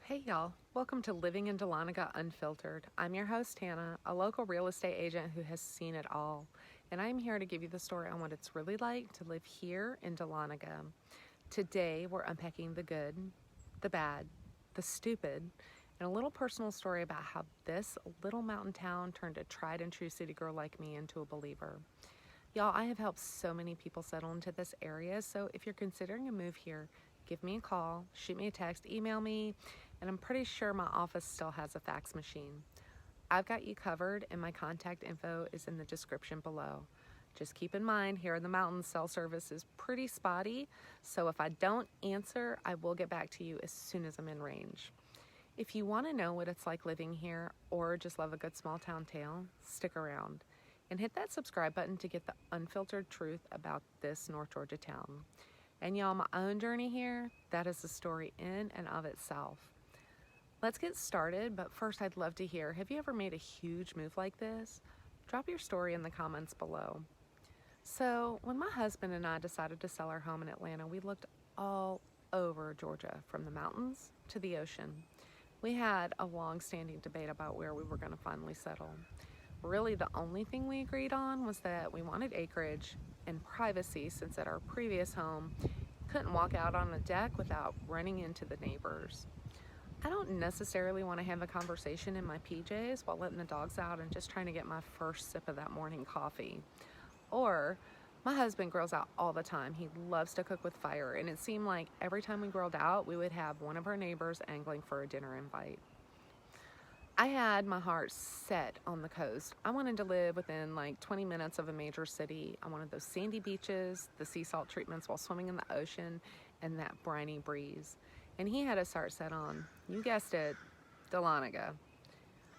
Hey y'all, welcome to Living in Dahlonega Unfiltered. I'm your host Tana, a local real estate agent who has seen it all, and I'm here to give you the story on what it's really like to live here in Dahlonega. Today we're unpacking the good, the bad, the stupid, and a little personal story about how this little mountain town turned a tried and true city girl like me into a believer. Y'all, I have helped so many people settle into this area, so if you're considering a move here, give me a call, shoot me a text, email me, and I'm pretty sure my office still has a fax machine. I've got you covered, and my contact info is in the description below. Just keep in mind, here in the mountains, cell service is pretty spotty, so if I don't answer, I will get back to you as soon as I'm in range. If you want to know what it's like living here or just love a good small town tale, stick around and hit that subscribe button to get the unfiltered truth about this North Georgia town. And y'all, my own journey here, that is a story in and of itself. Let's get started, but first I'd love to hear, have you ever made a huge move like this? Drop your story in the comments below. So when my husband and I decided to sell our home in Atlanta, we looked all over Georgia, from the mountains to the ocean. We had a long-standing debate about where we were going to finally settle. Really, the only thing we agreed on was that we wanted acreage and privacy, since at our previous home, couldn't walk out on a deck without running into the neighbors. I don't necessarily want to have a conversation in my PJs while letting the dogs out and just trying to get my first sip of that morning coffee. Or, my husband grills out all the time. He loves to cook with fire, and it seemed like every time we grilled out, we would have one of our neighbors angling for a dinner invite. I had my heart set on the coast. I wanted to live within like 20 minutes of a major city. I wanted those sandy beaches, the sea salt treatments while swimming in the ocean, and that briny breeze. And he had his heart set on, you guessed it, Dahlonega.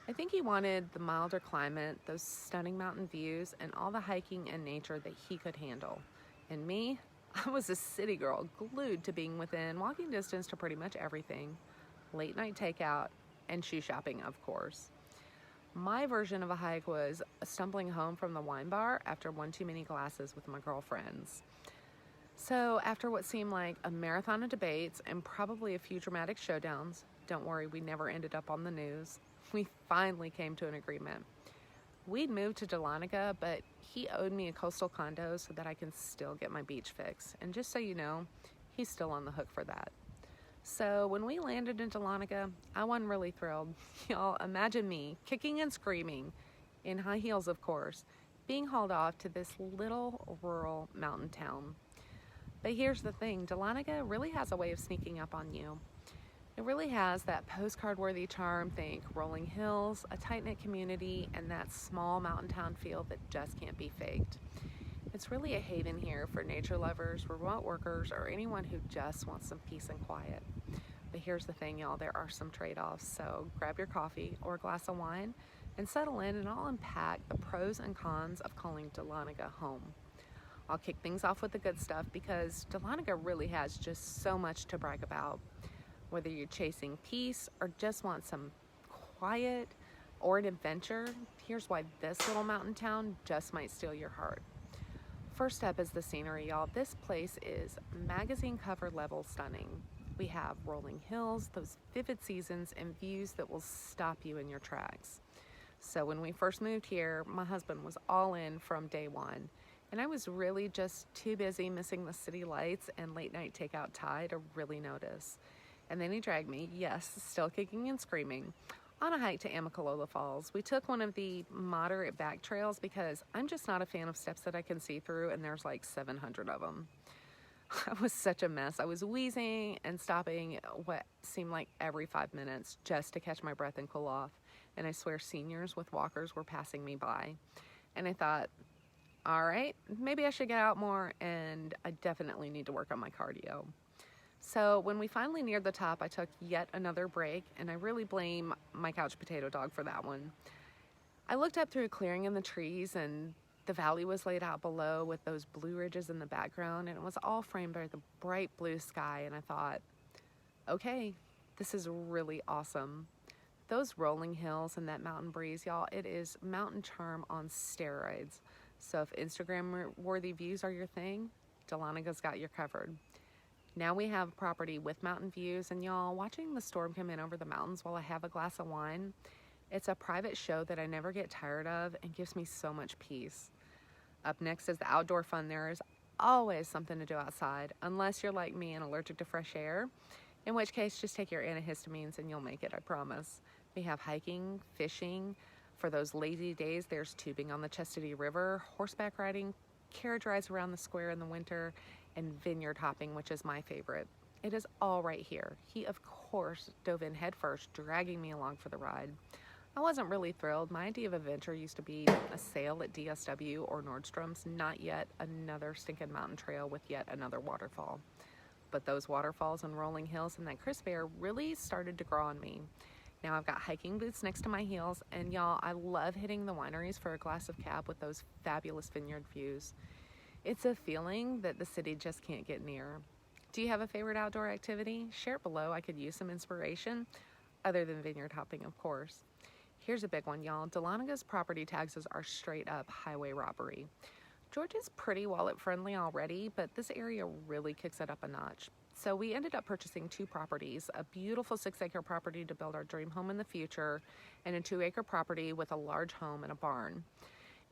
I think he wanted the milder climate, those stunning mountain views, and all the hiking and nature that he could handle. And me, I was a city girl, glued to being within walking distance to pretty much everything. Late night takeout, and shoe shopping, of course. My version of a hike was stumbling home from the wine bar after one too many glasses with my girlfriends. So after what seemed like a marathon of debates and probably a few dramatic showdowns, don't worry, we never ended up on the news, we finally came to an agreement. We'd moved to Dahlonega, but he owed me a coastal condo so that I can still get my beach fix. And just so you know, he's still on the hook for that. So when we landed in Dahlonega, I wasn't really thrilled. Y'all, imagine me kicking and screaming, in high heels of course, being hauled off to this little rural mountain town. But here's the thing, Dahlonega really has a way of sneaking up on you. It really has that postcard-worthy charm. Think rolling hills, a tight-knit community, and that small mountain town feel that just can't be faked. It's really a haven here for nature lovers, remote workers, or anyone who just wants some peace and quiet. But here's the thing, y'all, there are some trade-offs, so grab your coffee or a glass of wine and settle in, and I'll unpack the pros and cons of calling Dahlonega home. I'll kick things off with the good stuff because Dahlonega really has just so much to brag about. Whether you're chasing peace or just want some quiet or an adventure, here's why this little mountain town just might steal your heart. First up is the scenery, y'all. This place is magazine cover level stunning. We have rolling hills, those vivid seasons, and views that will stop you in your tracks. So when we first moved here, my husband was all in from day one, and I was really just too busy missing the city lights and late night takeout tie to really notice. And then he dragged me, yes, still kicking and screaming, on a hike to Amicalola Falls. We took one of the moderate back trails because I'm just not a fan of steps that I can see through, and there's like 700 of them. I was such a mess. I was wheezing and stopping what seemed like every 5 minutes just to catch my breath and cool off. And I swear seniors with walkers were passing me by. And I thought, all right, maybe I should get out more, and I definitely need to work on my cardio. So when we finally neared the top, I took yet another break, and I really blame my couch potato dog for that one. I looked up through a clearing in the trees, and the valley was laid out below with those blue ridges in the background, and it was all framed by the bright blue sky, and I thought, okay, this is really awesome. Those rolling hills and that mountain breeze, y'all, it is mountain charm on steroids. So if Instagram-worthy views are your thing, Dahlonaga's got you covered. Now we have property with mountain views, and y'all, watching the storm come in over the mountains while I have a glass of wine, it's a private show that I never get tired of and gives me so much peace. Up next is the outdoor fun. There is always something to do outside, unless you're like me and allergic to fresh air, in which case just take your antihistamines and you'll make it, I promise. We have hiking, fishing. For those lazy days, there's tubing on the Chastity River, horseback riding, carriage rides around the square in the winter, and vineyard hopping, which is my favorite. It is all right here. He, of course, dove in headfirst, dragging me along for the ride. I wasn't really thrilled. My idea of adventure used to be a sail at DSW or Nordstrom's, not yet another stinking mountain trail with yet another waterfall. But those waterfalls and rolling hills and that crisp air really started to grow on me. Now I've got hiking boots next to my heels, and y'all, I love hitting the wineries for a glass of cab with those fabulous vineyard views. It's a feeling that the city just can't get near. Do you have a favorite outdoor activity? Share it below. I could use some inspiration, other than vineyard hopping, of course. Here's a big one, y'all. Dahlonaga's property taxes are straight up highway robbery. Georgia's pretty wallet friendly already, but this area really kicks it up a notch. So we ended up purchasing 2 properties, a beautiful 6-acre property to build our dream home in the future, and a 2-acre property with a large home and a barn.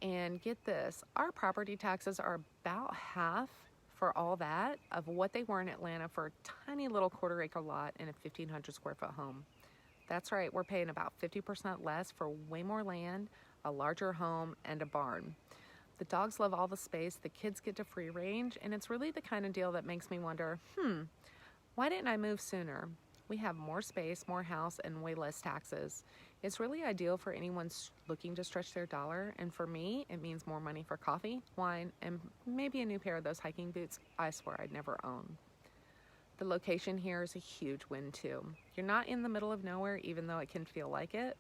And get this, our property taxes are about half for all that of what they were in Atlanta for a tiny little 1/4-acre lot in a 1,500 square foot home. That's right, we're paying about 50% less for way more land, a larger home, and a barn. The dogs love all the space, the kids get to free range, and it's really the kind of deal that makes me wonder, why didn't I move sooner? We have more space, more house, and way less taxes. It's really ideal for anyone looking to stretch their dollar, and for me, it means more money for coffee, wine, and maybe a new pair of those hiking boots I swear I'd never own. The location here is a huge win too. You're not in the middle of nowhere, even though it can feel like it.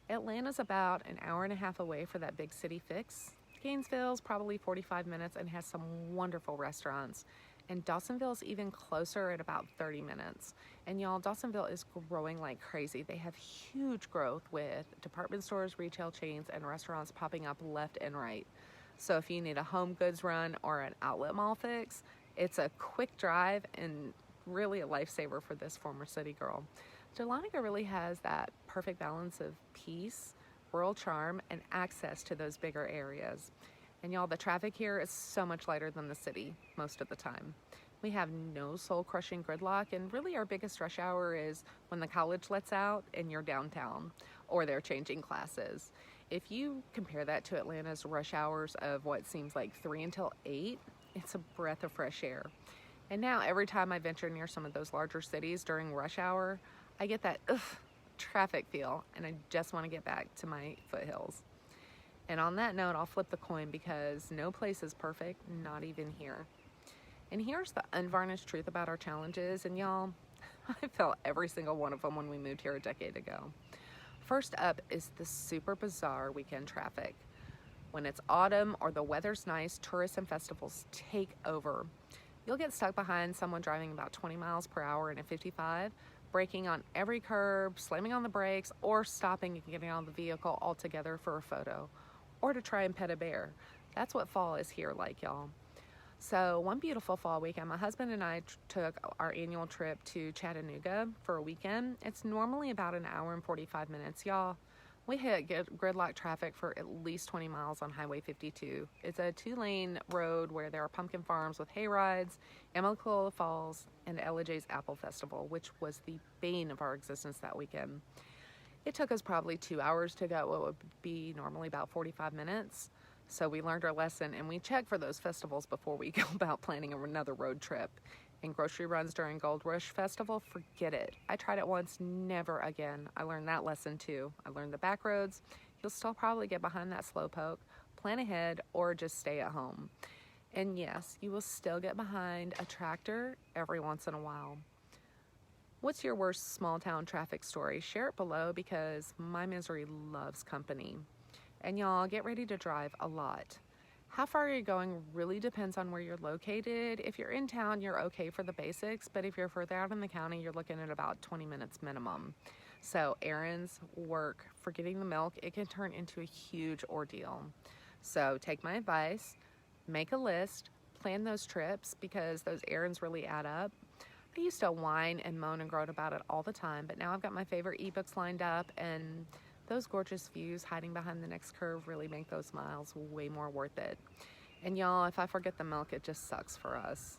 Atlanta's about an hour and a half away for that big city fix. Gainesville's probably 45 minutes and has some wonderful restaurants. And Dawsonville's even closer at about 30 minutes. And y'all, Dawsonville is growing like crazy. They have huge growth with department stores, retail chains, and restaurants popping up left and right. So if you need a home goods run or an outlet mall fix, it's a quick drive and really a lifesaver for this former city girl. Dahlonega really has that perfect balance of peace, rural charm, and access to those bigger areas. And y'all, the traffic here is so much lighter than the city most of the time. We have no soul-crushing gridlock, and really our biggest rush hour is when the college lets out and you're downtown, or they're changing classes. If you compare that to Atlanta's rush hours of what seems like 3 until 8, it's a breath of fresh air. And now every time I venture near some of those larger cities during rush hour, I get that traffic feel, and I just want to get back to my foothills. And on that note, I'll flip the coin because no place is perfect, not even here. And here's the unvarnished truth about our challenges, and y'all, I felt every single one of them when we moved here a decade ago. First up is the super bizarre weekend traffic. When it's autumn or the weather's nice, tourists and festivals take over. You'll get stuck behind someone driving about 20 miles per hour in a 55, braking on every curb, slamming on the brakes, or stopping and getting out of the vehicle altogether for a photo, or to try and pet a bear. That's what fall is here like, y'all. So one beautiful fall weekend, my husband and I took our annual trip to Chattanooga for a weekend. It's normally about an hour and 45 minutes, y'all. We hit gridlock traffic for at least 20 miles on Highway 52. It's a 2-lane road where there are pumpkin farms with hay rides, Emily Falls, and Ella J's Apple Festival, which was the bane of our existence that weekend. It took us probably 2 hours to go what would be normally about 45 minutes. So we learned our lesson, and we checked for those festivals before we go about planning another road trip. And grocery runs during Gold Rush Festival, forget it. I tried it once, never again. I learned that lesson too. I learned the back roads. You'll still probably get behind that slowpoke, plan ahead, or just stay at home. And yes, you will still get behind a tractor every once in a while. What's your worst small town traffic story? Share it below because my misery loves company. And y'all, get ready to drive a lot. How far you're going really depends on where you're located. If you're in town, you're okay for the basics, but if you're further out in the county, you're looking at about 20 minutes minimum. So errands, work, for getting the milk, it can turn into a huge ordeal. So take my advice, make a list, plan those trips because those errands really add up. I used to whine and moan and groan about it all the time, but now I've got my favorite ebooks lined up, and those gorgeous views hiding behind the next curve really make those miles way more worth it. And y'all, if I forget the milk, it just sucks for us.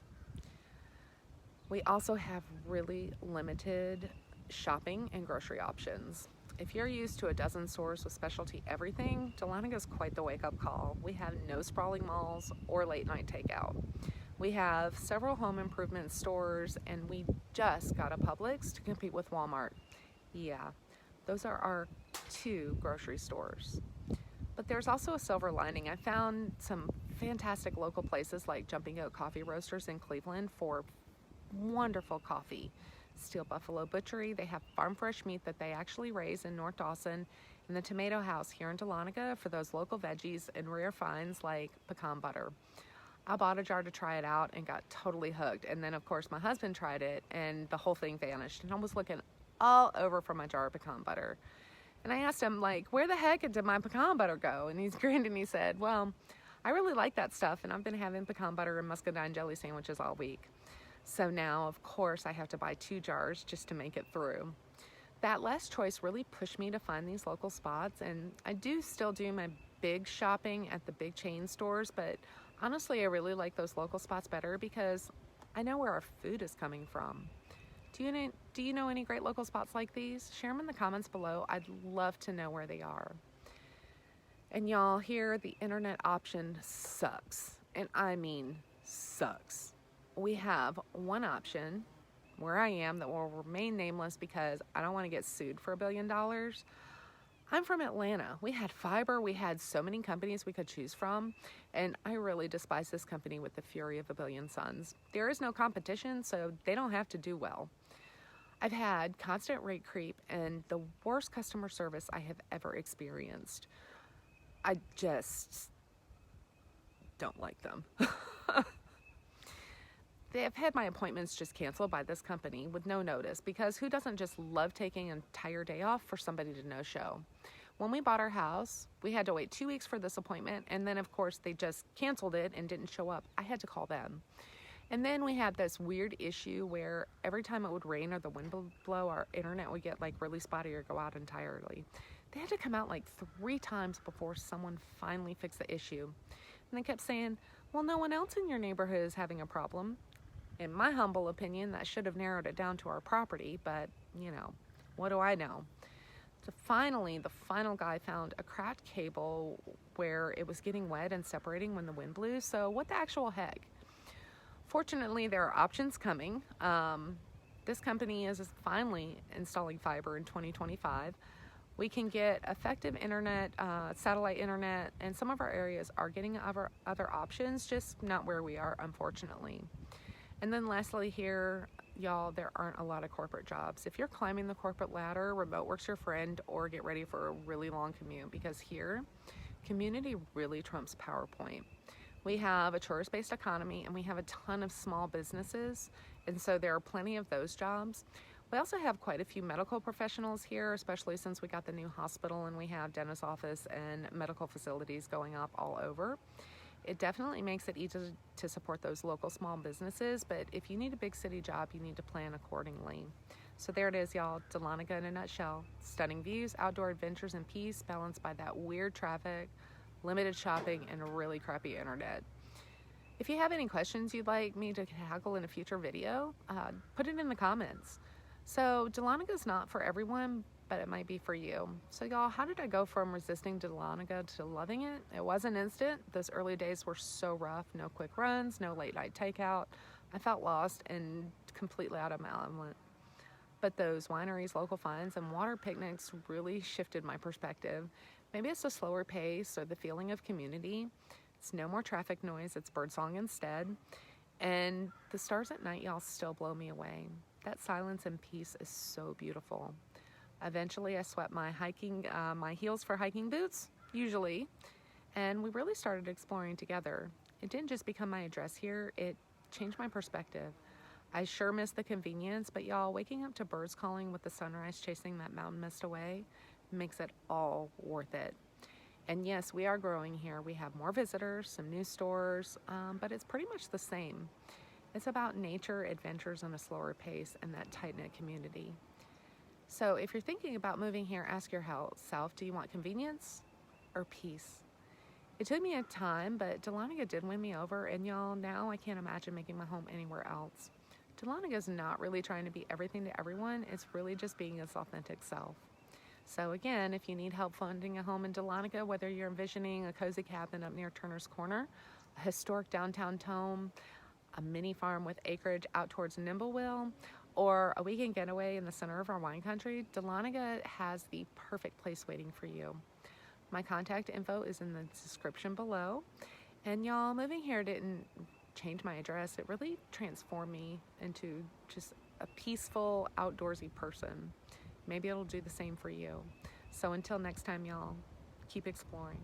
We also have really limited shopping and grocery options. If you're used to a dozen stores with specialty everything, Dahlonega is quite the wake-up call. We have no sprawling malls or late-night takeout. We have several home improvement stores, and we just got a Publix to compete with Walmart. Yeah, those are our two grocery stores. But there's also a silver lining. I found some fantastic local places like Jumping Oak Coffee Roasters in Cleveland for wonderful coffee. Steel Buffalo Butchery, they have farm fresh meat that they actually raise in North Dawson, and the Tomato House here in Dahlonega for those local veggies and rare finds like pecan butter. I bought a jar to try it out and got totally hooked, and then of course my husband tried it and the whole thing vanished, and I was looking all over for my jar of pecan butter. And I asked him, like, where the heck did my pecan butter go? And he's grinned and he said, well, I really like that stuff, and I've been having pecan butter and muscadine jelly sandwiches all week. So now, of course, I have to buy 2 jars just to make it through. That last choice really pushed me to find these local spots, and I do still do my big shopping at the big chain stores, but honestly, I really like those local spots better because I know where our food is coming from. Do you know any great local spots like these? Share them in the comments below. I'd love to know where they are. And y'all, here the internet option sucks, and I mean sucks. We have one option where I am that will remain nameless because I don't want to get sued for $1 billion. I'm from Atlanta. We had fiber. We had so many companies we could choose from, and I really despise this company with the fury of a billion suns. There is no competition, so they don't have to do well. I've had constant rate creep and the worst customer service I have ever experienced. I just don't like them. They have had my appointments just canceled by this company with no notice, because who doesn't just love taking an entire day off for somebody to no show? When we bought our house, we had to wait 2 weeks for this appointment, and then of course they just canceled it and didn't show up. I had to call them. And then we had this weird issue where every time it would rain or the wind would blow, our internet would get like really spotty or go out entirely. They had to come out like 3 times before someone finally fixed the issue. And they kept saying, well, no one else in your neighborhood is having a problem. In my humble opinion, that should have narrowed it down to our property, but you know, what do I know? So finally, the final guy found a cracked cable where it was getting wet and separating when the wind blew. So what the actual heck? Fortunately, there are options coming. This company is finally installing fiber in 2025. We can get effective internet, satellite internet, and some of our areas are getting other options, just not where we are, unfortunately. And then lastly here, y'all, there aren't a lot of corporate jobs. If you're climbing the corporate ladder, remote work's your friend, or get ready for a really long commute, because here, community really trumps PowerPoint. We have a tourist-based economy, and we have a ton of small businesses, and so there are plenty of those jobs. We also have quite a few medical professionals here, especially since we got the new hospital and we have dentist office and medical facilities going up all over. It definitely makes it easy to support those local small businesses, but if you need a big city job, you need to plan accordingly. So there it is, y'all. Dahlonega in a nutshell. Stunning views, outdoor adventures, and peace balanced by that weird traffic, limited shopping, and a really crappy internet. If you have any questions you'd like me to tackle in a future video, put it in the comments. So Dahlonega is not for everyone, but it might be for you. So y'all, how did I go from resisting Dahlonega to loving it? It wasn't instant. Those early days were so rough. No quick runs, no late night takeout. I felt lost and completely out of my element. But those wineries, local finds, and water picnics really shifted my perspective. Maybe it's a slower pace or the feeling of community. It's no more traffic noise, it's birdsong instead. And the stars at night, y'all, still blow me away. That silence and peace is so beautiful. Eventually, I swept my heels for hiking boots, usually, and we really started exploring together. It didn't just become my address here, it changed my perspective. I sure miss the convenience, but y'all, waking up to birds calling with the sunrise chasing that mountain mist away makes it all worth it. And yes, we are growing here. We have more visitors, some new stores, but it's pretty much the same. It's about nature, adventures, and a slower pace, and that tight-knit community. So if you're thinking about moving here, ask yourself, do you want convenience or peace? It took me a time, but Dahlonega did win me over, and y'all, now I can't imagine making my home anywhere else. Dahlonega is not really trying to be everything to everyone. It's really just being its authentic self. So again, if you need help finding a home in Dahlonega, whether you're envisioning a cozy cabin up near Turner's Corner, a historic downtown home, a mini farm with acreage out towards Nimbleville, or a weekend getaway in the center of our wine country, Dahlonega has the perfect place waiting for you. My contact info is in the description below. And y'all, moving here didn't change my address. It really transformed me into just a peaceful, outdoorsy person. Maybe it'll do the same for you. So until next time, y'all, keep exploring.